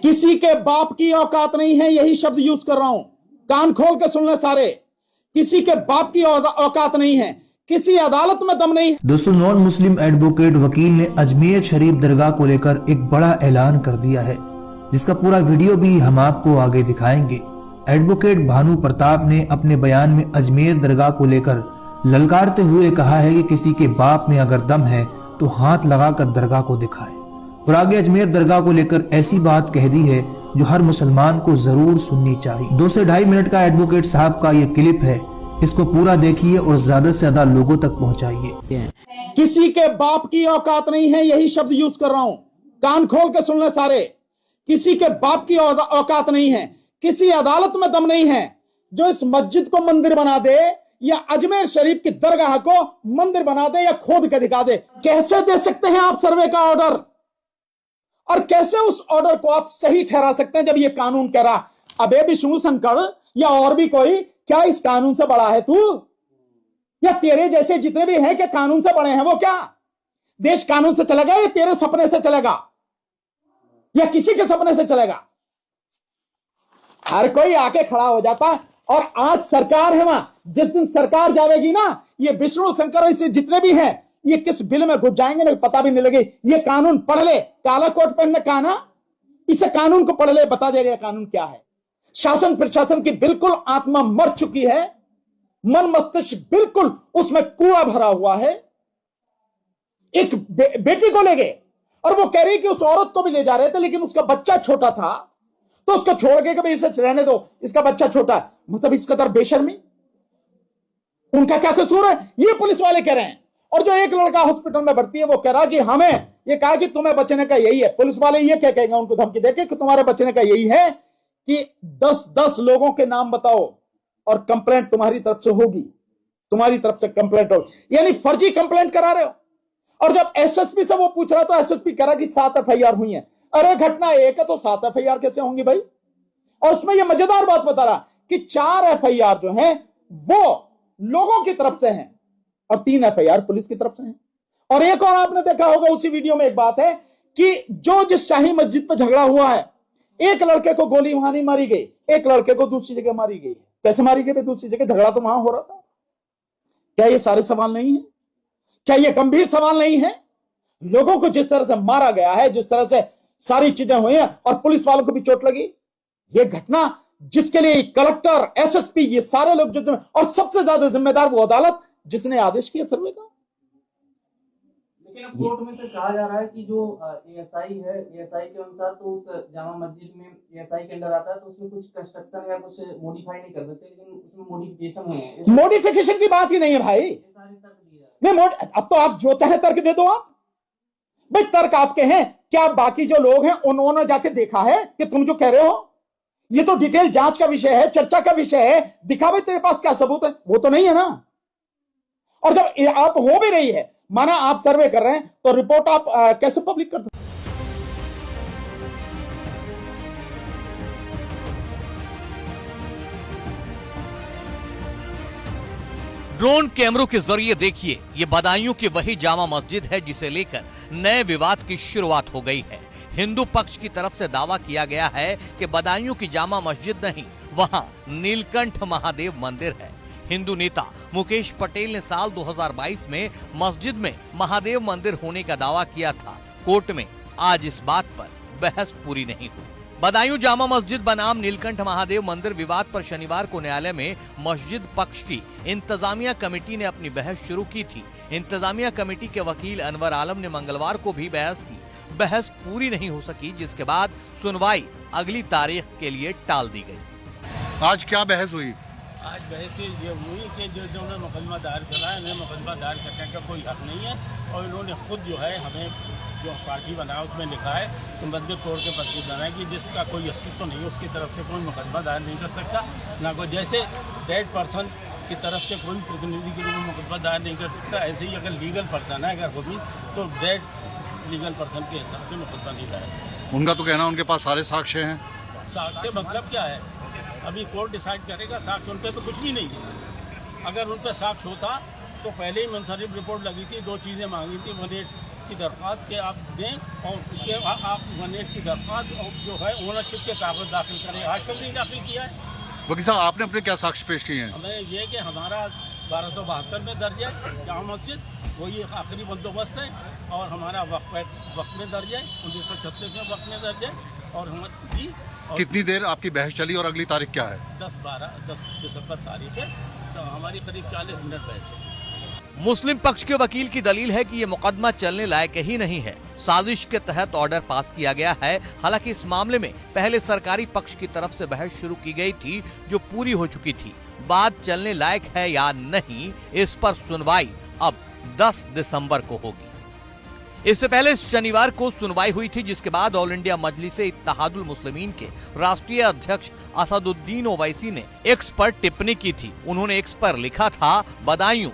किसी के बाप की औकात नहीं है, यही शब्द यूज कर रहा हूं, कान खोल के सुन ले सारे। किसी के बाप की औकात नहीं है, किसी अदालत में दम नहीं है। दोस्तों, नॉन मुस्लिम एडवोकेट वकील ने अजमेर शरीफ दरगाह को लेकर एक बड़ा ऐलान कर दिया है, जिसका पूरा वीडियो भी हम आपको आगे दिखाएंगे। एडवोकेट भानु प्रताप ने अपने बयान में अजमेर दरगाह को लेकर ललकारते हुए कहा है कि किसी के बाप में अगर दम है तो हाथ लगाकर दरगाह को दिखाए, और आगे अजमेर दरगाह को लेकर ऐसी बात कह दी है जो हर मुसलमान को जरूर सुननी चाहिए। 2 से ढाई मिनट का एडवोकेट साहब का ये क्लिप है, इसको पूरा देखिए और ज्यादा से ज्यादा लोगों तक पहुंचाइए। किसी के बाप की औकात नहीं है, यही शब्द यूज कर रहा हूं, कान खोल के सुन ले सारे। किसी के बाप की औकात नहीं है, किसी अदालत में दम नहीं है जो इस मस्जिद को मंदिर बना दे या अजमेर शरीफ की दरगाह को मंदिर बना दे या खोद के दिखा दे। कैसे दे सकते हैं आप सर्वे का ऑर्डर, और कैसे उस ऑर्डर को आप सही ठहरा सकते हैं जब ये कानून कह रहा अबे विष्णु शंकर या और भी कोई, क्या इस कानून से बड़ा है तू, या तेरे जैसे जितने भी हैं कि कानून से बड़े हैं, वो क्या देश कानून से चलेगा या तेरे सपने से चलेगा या किसी के सपने से चलेगा? हर कोई आके खड़ा हो जाता है। और आज सरकार है वहां, जिस दिन सरकार जाएगी ना, ये विष्णु शंकर ऐसे जितने भी हैं ये किस बिल में घुस जाएंगे ना पता भी नहीं लगे। ये कानून पढ़ ले, काला कोट पहनने का ना, इसे कानून को पढ़ ले, बता देगा कानून क्या है। शासन प्रशासन की बिल्कुल आत्मा मर चुकी है, मन मस्तिष्क बिल्कुल उसमें कूड़ा भरा हुआ है। एक बेटी को ले गए और वो कह रही कि उस औरत को भी ले जा रहे थे, लेकिन उसका बच्चा छोटा था तो उसको छोड़ के कभी इसे रहने दो, इसका बच्चा छोटा है। मतलब इस कदर बेशर्मी, उनका क्या कसूर है, ये पुलिस वाले कह रहे हैं। और जो एक लड़का हॉस्पिटल में भर्ती है वो कह रहा कि हमें ये कहा कि तुम्हें बचने का यही है। पुलिस वाले ये क्या कहेंगे उनको धमकी देके कि तुम्हारे बचने का यही है कि 10 लोगों के नाम बताओ और कंप्लेंट तुम्हारी तरफ से होगी, तुम्हारी तरफ से कंप्लेंट होगी। यानी फर्जी कंप्लेंट करा रहे हो। और जब एसएसपी से वो पूछ रहा तो एसएसपी कह रहा कि 7 एफआईआर हुई है। अरे घटना एक है तो 7 एफआईआर कैसे होंगी भाई? और उसमें ये मजेदार बात बता रहा कि 4 एफआईआर जो हैं वो लोगों की तरफ से हैं और 3 एफआईआर पुलिस की तरफ से हैं। और एक और आपने देखा होगा उसी वीडियो में एक बात है कि जो जिस शाही मस्जिद पर झगड़ा हुआ है, एक लड़के को गोली वहां नहीं मारी गई, एक लड़के को दूसरी जगह मारी गई। कैसे मारी गई दूसरी जगह? झगड़ा तो वहां हो रहा था। क्या ये सारे सवाल नहीं है? क्या ये गंभीर सवाल नहीं है? लोगों को जिस तरह से मारा गया है, जिस तरह से सारी चीजें हुई हैं और पुलिस वालों को भी चोट लगी, ये घटना जिसके लिए कलेक्टर, एसएसपी, ये सारे लोग जो, और सबसे ज्यादा जिम्मेदार वो अदालत जिसने आदेश किया सर्वे का। लेकिन अब कोर्ट में से कहा जा रहा है कि जो एएसआई है, एएसआई के अनुसार तो उस जामा मस्जिद में एएसआई के अंडर आता है तो उसमें कुछ कंस्ट्रक्शन या कुछ मॉडिफाई नहीं कर सकते, लेकिन उसमें मॉडिफिकेशन हुए हैं। मॉडिफिकेशन की बात ही नहीं है भाई। नहीं, अब तो आप जो चाहे तर्क दे दो आप भाई, तर्क आपके हैं। क्या बाकी जो लोग हैं उन्होंने जाके देखा है कि तुम जो कह रहे हो? ये तो डिटेल जांच का विषय है, चर्चा का विषय है। दिखा भाई तेरे पास क्या सबूत है? वो तो नहीं है ना। और जब आप हो भी रही है, माना आप सर्वे कर रहे हैं, तो रिपोर्ट आप कैसे पब्लिक कर दो? ड्रोन कैमरों के जरिए देखिए, ये बदायूं की वही जामा मस्जिद है जिसे लेकर नए विवाद की शुरुआत हो गई है। हिंदू पक्ष की तरफ से दावा किया गया है कि बदायूं की जामा मस्जिद नहीं, वहां नीलकंठ महादेव मंदिर है। हिंदू नेता मुकेश पटेल ने साल 2022 में मस्जिद में महादेव मंदिर होने का दावा किया था। कोर्ट में आज इस बात पर बहस पूरी नहीं हुई। बदायूं जामा मस्जिद बनाम नीलकंठ महादेव मंदिर विवाद पर शनिवार को न्यायालय में मस्जिद पक्ष की इंतजामिया कमेटी ने अपनी बहस शुरू की थी। इंतजामिया कमेटी के वकील अनवर आलम ने मंगलवार को भी बहस की। बहस पूरी नहीं हो सकी, जिसके बाद सुनवाई अगली तारीख के लिए टाल दी गई। आज क्या बहस हुई? आज बहस ये हुई कि जो मुकदमा दायर करा है, इन्हें मुकदमा दायर करने का कोई हक नहीं है, और इन्होंने खुद जो है हमें जो पार्टी बनाया उसमें लिखा है कि मंदिर तोड़ के मस्जिद बनाए कि जिसका कोई अस्तित्व नहीं है उसकी तरफ से कोई मुकदमा दायर नहीं कर सकता। ना कोई जैसे डेड पर्सन की तरफ से कोई प्रतिनिधि के लिए मुकदमा दायर नहीं कर सकता, ऐसे ही अगर लीगल पर्सन है अगर वो भी, तो डेड लीगल पर्सन के हिसाब से मुकदमा नहीं दायर। उनका तो कहना उनके पास सारे साक्ष्य हैं। साक्ष्य मतलब क्या है? अभी कोर्ट डिसाइड करेगा। साक्ष्य उन पर तो कुछ भी नहीं है। अगर उन पर साक्ष्य होता तो पहले ही मुंसरिफ रिपोर्ट लगी थी, 2 चीज़ें मांगी थी, 180 की दरख्वास्त के आप दें और के आप 108 की दरख्वास्त और जो है ओनरशिप के कागज दाखिल करें। आज तक नहीं दाखिल किया है। वकील साहब आपने अपने क्या साक्ष्य पेश किए हैं? हमें ये कि हमारा 1272 में दर्ज है जामा मस्जिद, वही एक आखिरी बंदोबस्त है, और हमारा वक्फ में दर्ज है 1936 में वक्फ में दर्ज है, और हम जी और कितनी देर आपकी बहस चली और अगली तारीख क्या है? 10 दिसंबर तारीख है, तो हमारी करीब 40 मिनट बहस है। मुस्लिम पक्ष के वकील की दलील है कि ये मुकदमा चलने लायक ही नहीं है, साजिश के तहत ऑर्डर पास किया गया है। हालांकि इस मामले में पहले सरकारी पक्ष की तरफ से बहस शुरू की गई थी जो पूरी हो चुकी थी। बात चलने लायक है या नहीं, इस पर सुनवाई अब 10 दिसंबर को होगी। इससे पहले शनिवार को सुनवाई हुई थी, जिसके बाद ऑल इंडिया मजलिसे इत्तेहादुल मुस्लिमीन के राष्ट्रीय अध्यक्ष असदुद्दीन ओवैसी ने एक्स पर टिप्पणी की थी। उन्होंने एक्स पर लिखा था, बदायूं